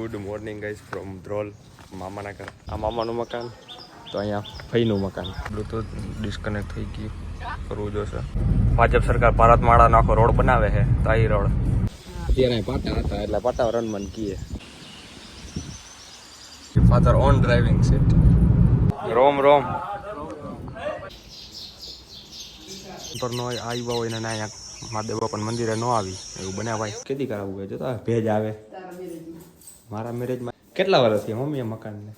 Good morning guys from Dhrol મામાના ઘર. આ મામાનું મકાન તો અહીંયા ફઈનું મકાન. બ્લૂટૂથ ડિસ્કનેક્ટ થઈ ગયું, કરવું જોશે. ભાજપ સરકાર ભારત માળાનો આખો રોડ બનાવે છે, તાઈ રોડ. ત્યારે પાટા હતા એટલે પાટા રનમન કીએ. Father on driving seat. રોમ રોમ પર નો આવ્યા હોય ને અહીંયા મહાદેવ બાપા મંદિરે ન આવી એવું બને ભાઈ. કેદી કરાવવું હોય જોતા ભેજ આવે મારા મેરેજમાં. કેટલા વર્ષથી મમ્મી એ મકાનને?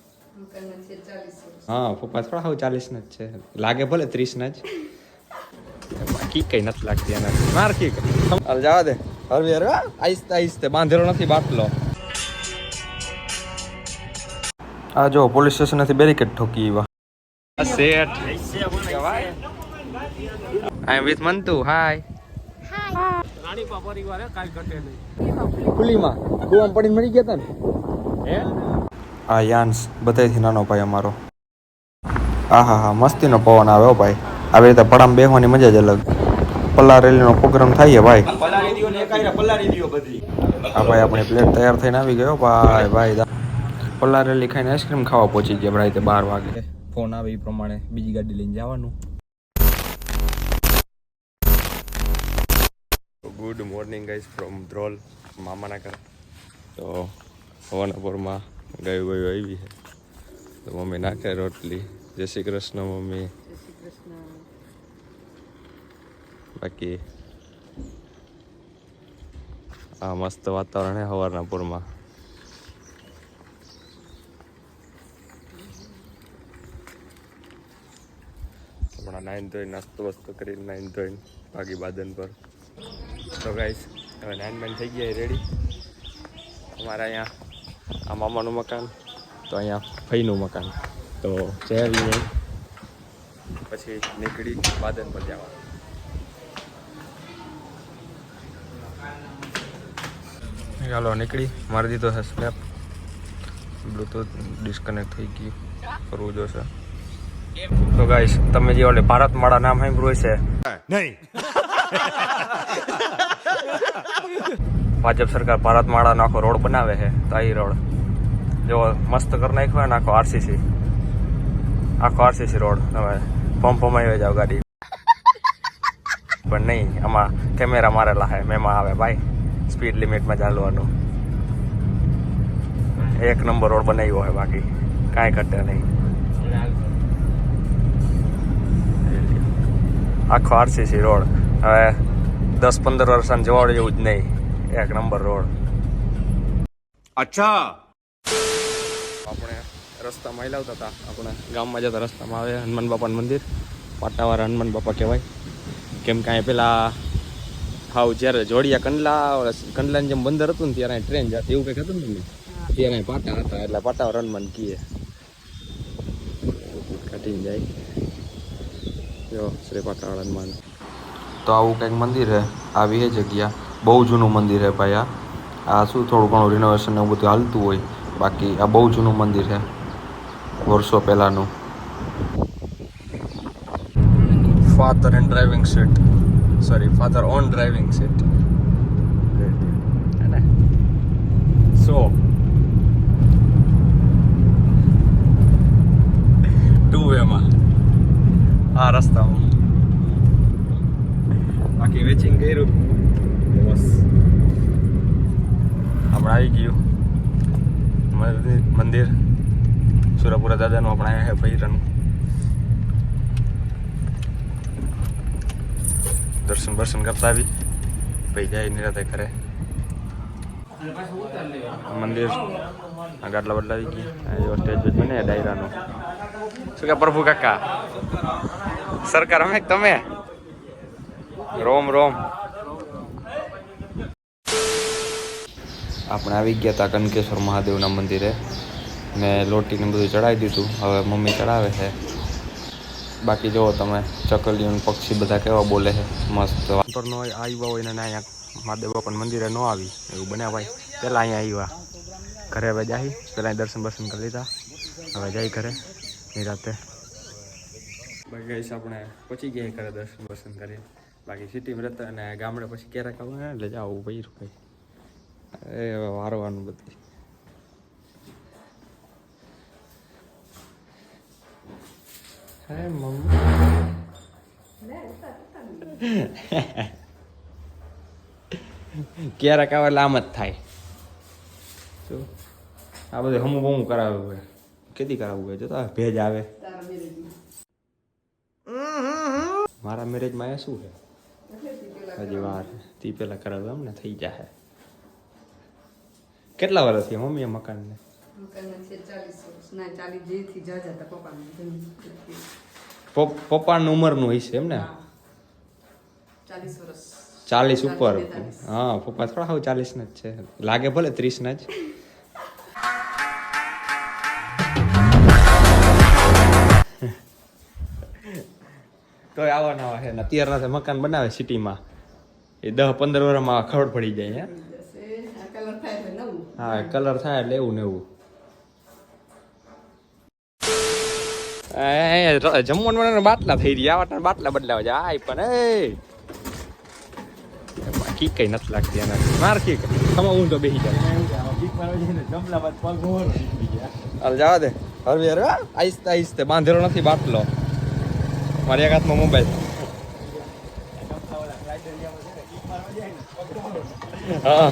હા પપ્પા થોડા હવે 40 ના જ છે, લાગે ભલે 30 ના જ. બાકી કઈ નથી લાગતી એના માર કી હાલ જવા દે. હવે યાર આઈસ્તે આઈસ્તે બાંધેલો નથી બાટલો. આ જો પોલીસ સ્ટેશન થી બેરિકેડ ઠોકી એવા. Set I am with મંતુ. હાય રાણીપા પરિવારે કાઈ ઘટે નહીં. ખુલીમાં કુવામાં પડીને મરી ગયા તા ને હે. આ યાન્સ બધાયથી નાનો ભાઈ અમારો. હા હા હા મસ્તીનો પવન આવે હો ભાઈ. આવી રીતે પડામાં બેસવાની મજા જ અલગ. પલ્લા રેલીનો પ્રોગ્રામ થાય ભાઈ. પલ્લારી દીયો ને એકાયરા પલ્લારી દીયો બધી. આ ભાઈ આપણી પ્લેટ તૈયાર થઈને આવી ગયો ભાઈ. ભાઈ પલ્લા રેલી ખાઈને આઈસ્ક્રીમ ખાવા પહોંચી ગયા રાતે 12 વાગે. ફોન આવે એ પ્રમાણે બીજી ગાડી લઈને જવાનું. Good morning guys from Dhrol મામાના ઘર. તો ભવનપુરમાં ગયું આવી છે તો મમ્મી નાખે રોટલી. જય શ્રી કૃષ્ણ મમ્મી. બાકી આ મસ્ત વાતાવરણ હે સવારના પૂરમાં. હમણાં નાઈન ધોઈને નાસ્તો વસ્તો કરીને નાઈન ધોઈને ભાગી બાદન પર. તો ગાઈસ હવે નાઈન થઈ ગયા રેડી. અમારા અહીંયા આ મામાનું મકાન તો અહીંયા ફઈનું મકાન. તો જઈ પછી નીકળી બાદન પર જવા. ચાલો નીકળી મારી દીધો છે સ્નેપ. બ્લૂટૂથ ડિસ્કનેક્ટ થઈ ગયું, કરવું જોશે. તો ગાઈસ તમે જે ઓલે ભારત માળા નામ સાંભળ્યું છે નહીં? ભાજપ સરકાર ભારત માળાનો આખો રોડ બનાવે છે, તાઈ રોડ. જો મસ્ત કરી નાખ્યો ને આખો આરસીસી રોડ. તમે પંપમાં આવી જાવ ગાડી પણ નહીં, આમાં કેમેરા મારેલા છે, મેમાં આવે ભાઈ. સ્પીડ લિમિટમાં ચાલવાનું. એક નંબર રોડ બનાવ્યો હોય, બાકી કાંઈ ઘટે નહીં. આખો આરસીસી રોડ. હવે 10-15 વર્ષની જવાડ જેવું જ નહીં, એક નંબર રોડ. અચ્છા આપણે રસ્તામાં હિલાવતા હતા, આપણે ગામમાં જતા રસ્તામાં આવે હનુમાન બાપાનું મંદિર. પાટાવાળા હનુમાન બાપા કહેવાય. કેમ કે પેલા હાવ જ્યારે જોડિયા કંડલાની જેમ બંદર હતું ને ત્યારે ટ્રેન જતી એવું કંઈક હતું ને ત્યારે પાટા હતા એટલે પાટાવાળા હનુમાન કીએ. કાઢીને જાય જો શ્રી પાટાવાળા હનુમાન. તો આવું કંઈક મંદિર છે. આવી એ જગ્યા બહુ જૂનું મંદિર છે ભાઈ. આ શું થોડું ઘણું રિનોવેશન ને એવું બધું હાલતું હોય, બાકી આ બહુ જૂનું મંદિર છે, વર્ષો પહેલાનું. Father on driving seat. So 2 વેમાં આ રસ્તામાં. બાકી વેચિંગ કર્યું બસ. હમણાં આવી ગયું મંદિર સુરાપુરા દાદાનું. આપણે અહીંયા છે ભૈરાનું. દર્શન કરતા આવી ભાઈ જાય નિરાતે કરે. મંદિર આ ગાટલા બદલા આવી ગઈ. સ્ટેજ બને ડાયરાનું. શું કે પ્રભુ કાકા સરકાર અમે તમે રોમ રોમ. આપણે આવી ગયા હતા કનકેશ્વર મહાદેવના મંદિરે ને લોટીને બધું ચડાવી દીધું. હવે મમ્મી ચડાવે છે. બાકી જુઓ તમે ચકલીઓ પક્ષી બધા કેવા બોલે છે મસ્ત. પર નો આવ્યા હોય ને અહીંયા મહાદેવ બાપાના મંદિરે ન આવી એવું બને ભાઈ. પહેલાં અહીંયા આવ્યા ઘરે હવે જાય. પહેલાં દર્શન કરી લીધા, હવે જાય ઘરે નિરાતે. બાકી ગઈશ આપણે પહોંચી ગયા ઘરે દર્શન કરીએ. બાકી સિટીમાં રહેતા અને ગામડે પછી ક્યારેક આવું એટલે જવું ભાઈ. એ હવે વારવાનું બધી હે મમ્મી ક્યારેક આવે એટલે આમ જ થાય શું આ બધું હમું બમું કરાવ્યું હોય કેદી કરાવવું હોય જો તો ભેજ આવે મારા મેરેજમાં એ શું છે હજી વાર તી પેલા કરાવ્યું એમ ને થઈ જાય કેટલા વર્ષ થયા મમ્મી એ મકાનને પપ્પાની ઉંમરનું હશે એમ ને 40 ઉપર હા પપ્પા થોડા હાવ 40 ના જ છે લાગે ભલે 30 ના જ તો આવવાના છે ને અત્યારના મકાન બનાવે સિટીમાં એ 10-15 વર્ષમાં ખબર પડી જાય હા કલર થાય એટલે એવું ને એવું જમવાનું બાટલા થઈ રહ્યા બાટલા બદલાવા જાય આ પણ કી કઈ નથી લાગતી એના માર કી ખમા ઊંધો બેસી જાય જવા દે હરવી હરવા આહિસ્તે આહિસ્તે બાંધેલો નથી બાટલો મારી એક હાથમાં મોબાઈલ હા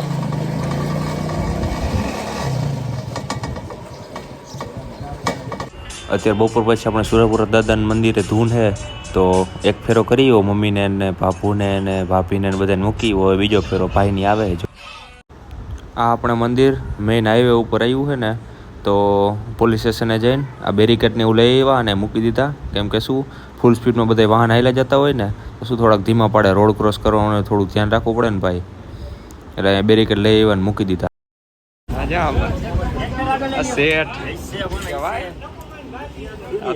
અત્યારે બપોર પછી આપણે સુરપુરા દાદાના મંદિરે ધૂન છે તો એક ફેરો કરીયો મમ્મીને ને બાપુને ને ભાભીને બધાને મૂકી હોય બીજો ફેરો ભાઈની આવે જો આ આપણે મંદિર મેઇન હાઈવે ઉપર આવ્યું છે ને તો પોલીસ સ્ટેશને જઈને આ બેરિકેડને એવું લઈ આવ્યા અને મૂકી દીધા કેમ કે શું ફૂલ સ્પીડમાં બધા વાહન હાલ્યા જતા હોય ને તો શું થોડાક ધીમા પડે રોડ ક્રોસ કરવાનું થોડુંક ધ્યાન રાખવું પડે ને ભાઈ એટલે બેરિકેડ લઈ આવ્યા ને મૂકી દીધા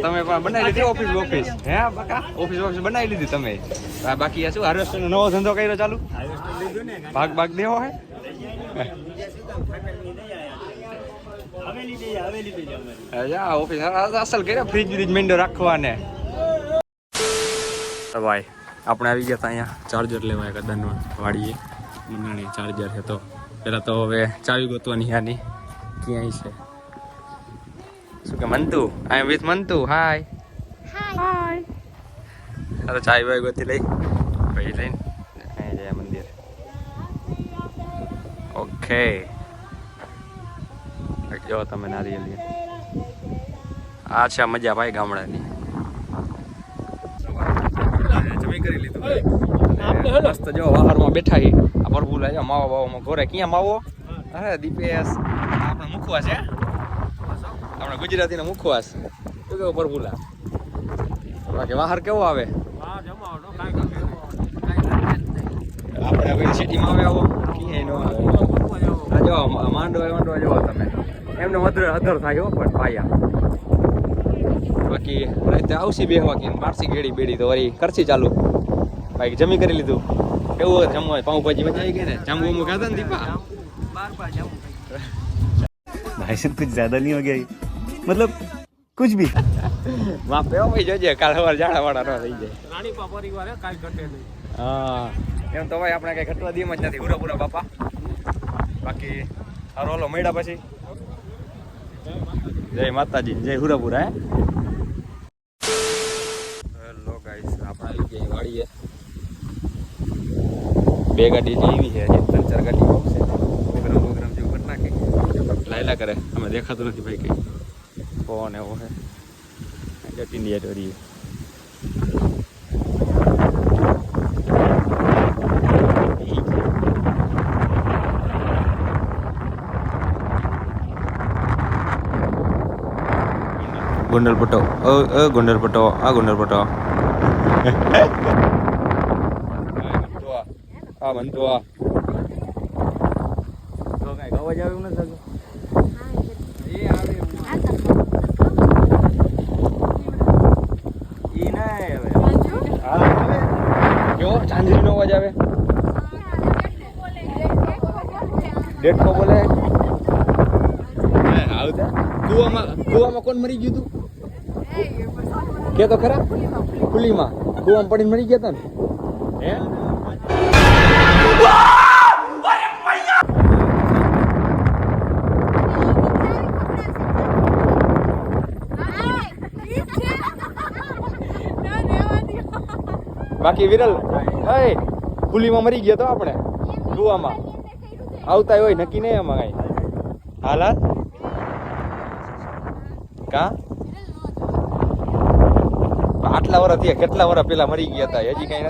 તમે બનાવી લીધી ઓફિસ હે બકા ઓફિસ બનાવી લીધી તમે બાકી શું હાર્વેસ્ટર નવો ધંધો કર્યો ચાલુ ભાગ દેવો હે ઓફિસ અસલ કર્યો ફ્રીજ બ્રીજ મેન્ડો રાખવાને ભાઈ આપણે આવી ગયા હતા અહીંયા ચાર્જર લેવા કદાચ વાડીએ મંડાણી ચાર્જર છે તો પેલા તો હવે ચાવી ગોતવાની આની ક્યાંય છે શું કે મંતુ આઈ એમ વિથ મંતુ હાય હાય અરે ચાય ભાઈ ગોતી લઈ ભાઈ લઈને અહીં જાય મંદિર ઓકે જો તમે નારિયેલી આ છે મજા ભાઈ ગામડાની જમી કરી લીધું મસ્ત જો વાહરમાં બેઠા હી આ પરભુલ આવ્યા માવા બાવામાં ઘોરે ક્યાં માવો અરે દીપેશ આપણે મુખવાસ છે આપણે ગુજરાતીનો મુખવાસ શું કેવું પરભુલા બાકી વાહર કેવો આવે આપણે હવે સિટીમાં આવે આવો ક્યાંય નો આવે આ જો માંડવા જોવો તમે એમને અધર થાય હો પણ પાયા બાકી રાતે આવશે બેહવા કે મારસી ગેડી બેડી તો વળી કરશી ચાલુ બાકી જમી કરી લીધું કેવું જમવા પાઉંભાજી મજા આવી ગઈ ને જામું ખાતા ને દીપા भाई साहब कुछ ज्यादा नहीं हो गया मतलब कुछ भी માં પેવો ભાઈ જોજે કાલ સવાર જાડા વાળા ન થઈ જાય રાણી પા પરિવાર કાલ ઘટે નહીં હા એમ તો ભાઈ આપણે કઈ ઘટવા દીમ જ નથી પૂરા બાપા બાકી હારો હલો મળ્યા પછી જય માતાજી જય હુરાપુરા હેલો ગાઈસ આપણે આવી ગયા વાડીએ બે ગાડી જેવી છે 3-4 ગાડી આવશે પ્રોગ્રામ જેવું કરી નાખી લાયલા કરે અમે દેખાતું નથી ભાઈ કઈ કોણ એવો હે જટ ઇન્ડિયા ટોરી ગુંડલ પટો ગુંડલ પટો આ ગુંડલ પટો આ બનતો આ તો કઈ અવાજ આવ્યું નથી એ આવે ઈ ના આવે હા કેવો ચાંદરીનો અવાજ આવે ડેટકો બોલે આવતા કુવામાં કોણ મરી ગયું તું કે તો ખરા ખુલીમાં કુવામાં પડીને મરી ગયા તા ને હે બાકી વિરલ એ ખુલીમાં મરી ગયો તો આપણે કુવામાં આવતા હોય નક્કી નહીં આમાં કઈ હાલાત કા આટલા વર્ષ થયા કેટલા વર્ષ પેલા મરી ગયા હતા હજી કઈ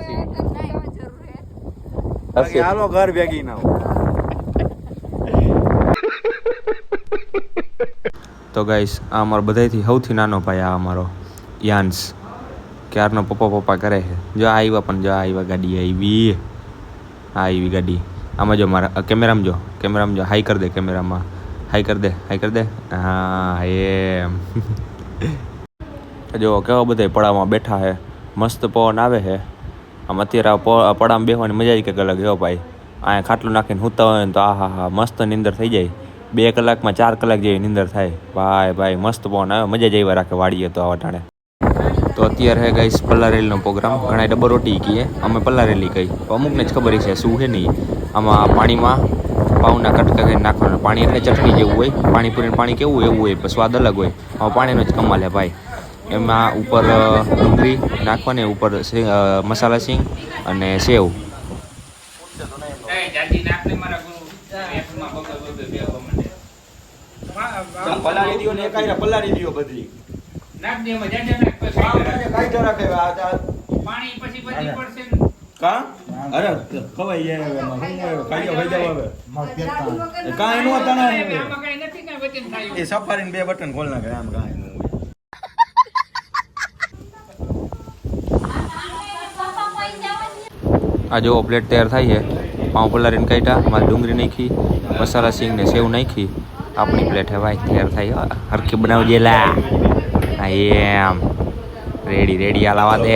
નથી હાલો ઘર ભેગી ના તો ગાઈસ આ અમારો બધાયથી સૌથી નાનો ભાઈ આ અમારો યાન્સ ક્યારનો પપ્પા કરે છે જો આવ્યા પણ જો આવ્યા ગાડી આવી ગાડી આમાં જો મારા કેમેરામાં જો હાઈ કરી દે કેમેરામાં હાઈ કરી દે હા એમ જો કેવા બધા પડામાં બેઠા છે મસ્ત પવન આવે છે આમ અત્યારે પડામાં બેસવાની મજા જ કંઈક અલગ હો ભાઈ અહીંયા ખાટલું નાખીને સૂતા હોય ને તો હા મસ્ત નીંદર થઈ જાય 2 કલાકમાં 4 કલાક જેવી નીંદર થાય ભાઈ મસ્ત પવન આવે મજા જ એવા રાખે વાડીએ તો આવા ટાણે તો અત્યારે હે ગાઈસ પલ્લારેલીનો પ્રોગ્રામ ઘણા ડબ્બો રોટી કહીએ અમે પલ્લારેલી કહી અમુકને જ ખબર છે શું છે નહીં આમાં પાણીમાં પાઉના કટકા કરીને નાખવાના પાણી એટલે ચટણી જેવું હોય પાણીપુરીનું પાણી કેવું એવું હોય પણ સ્વાદ અલગ હોય આમાં પાણીનો જ કમાલ છે ભાઈ એમાં ઉપર ડુંગળી નાખવાની ઉપર મસાલા સિંગ અને સેવ પલાળી દીયો બધી નાખ દે મજા નાખ પછી કાઈ જરા કે પાણી પછી બધી પડશે કા અરે ખવાઈ જાય હવે ખાઈ જાવ હવે કા એનું હતા આમાં કઈ નથી કઈ વચન થાય એ સફારીને 2 બટન ખોલ નાખે આમ કાઈ નું આ જો પ્લેટ તૈયાર થાય છે પાઉં પલાળીને કાઢ્યા મારે ડુંગળી નાખી મસાલા સિંગ ને સેવ નાખી આપણી પ્લેટ હે ભાઈ તૈયાર થાય હરખી બનાવજેલા હા એમ રેડી હાલાવા દે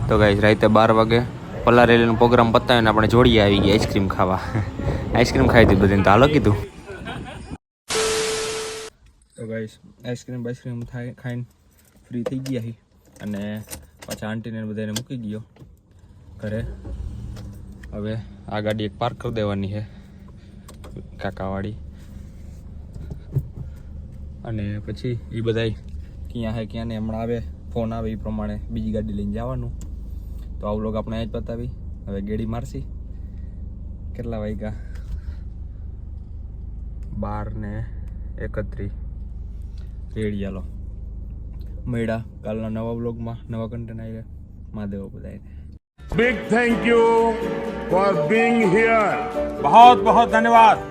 તો ગાઈસ રાતે 12 વાગે પલ્લારેલીનો પ્રોગ્રામ પતાવીને આપણે જોડીએ આવી ગયા આઈસ્ક્રીમ ખાવા આઈસ્ક્રીમ ખાઈ હતી બધાને તો હાલો કીધું તો ગાઈસ આઈસ્ક્રીમ ખાઈને ફ્રી થઈ ગયા હી અને પાછા આંટીને બધાને મૂકી ગયો ઘરે હવે આ ગાડી એક પાર્ક કરી દેવાની છે કાકાવાળી અને પછી એ બધાય ક્યાં હે ક્યાં ને હમણાં આવે ફોન આવે એ પ્રમાણે બીજી ગાડી લઈને જવાનું તો આ વ્લોગ આપણે અહીં જ પતાવી હવે ગેડી મારશી કેટલા વાગ્યા 12:31 રેડી હાલો મળ્યા કાલના નવા વ્લોગમાં નવા કન્ટેન્ટ આવી મહાદેવ બધાને Big thank you for being here. बहुत बहुत धन्यवाद